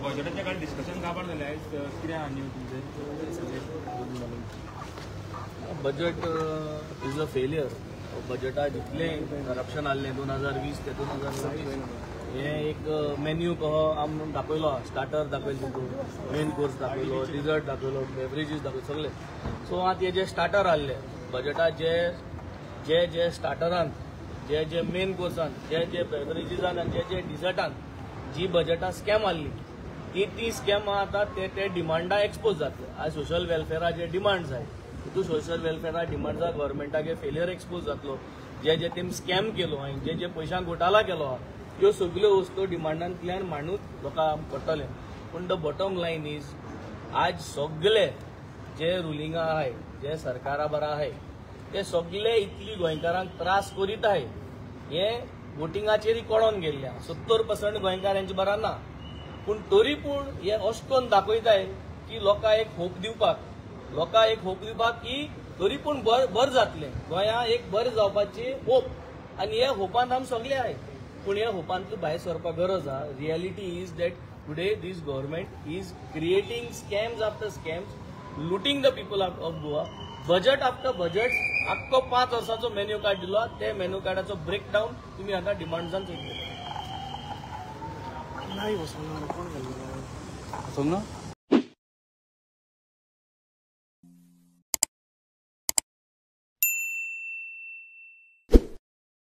बजेटाच्या काल डिस्कशन काबार जालें आयज कितें आहा न्यू तुमचें बजेट इज अ फेलियर. बजेटात जितलें करप्शन आसलें 2020 ते 2024 हे एक मेन्यू कहो आम दाखयलो, स्टार्टर दाखयलो, तितून मेन कोर्स दाखयलो, डिजर्ट दाखयलो, बेवरेजीस दाखयलो सगळे. सो आतां हे जे स्टार्टर आसले बजेटात जे जे स्टार्टरान जे मेन कोर्सान जे बेवरेजीसान आनी जे डिजर्टान जी बजेटात स्कॅम आसली ती स्कॅम आतां ते डिमांडा एक्सपोज जातले. आज सोशल वेलफेअरा जे डिमांड्स आहाय तितून सोशल वेलफेअरा डिमांड्सा गव्हर्मेंटाक फेलियर एक्सपोज जातलो. जे तेमी स्कॅम केलो आनी जे पयशांक घोटाळा केलो ह्यो सगळ्यो वस्तू डिमांडांतल्यान मांडून लोकांक पडटले. पूण द बॉटम लायन इज आज सगळे जे रुलिंगा आहाय जे सरकारा बरा आहाय ते सगळे इतली गोंयकारांक त्रास करीत आहाय हे वोटिंगाचेर कळोन गेल्ले. 70% गोंयकार हेंचे बरा ना. पूण तरी पूण हे अशें करून दाखयताय की लोकांक एक होप दिवपाक की तरी पूण बरें जातलें, गोंयां एक बरें जावपाची होप. आनी हे होपांत आमी सगळे आहाय. पूण ह्या होपांतलो भायर सरपाक गरज आहा. Reality is that today these government is creating scams after scams, looting the people of Goa. Budget after budget आख्खो 5 वर्साचो मेन्यू कार्ड दिलो. ते मेन्यू कार्डाचो ब्रेकडावन तुमी आतां डिमांड्सान चयतले. नाही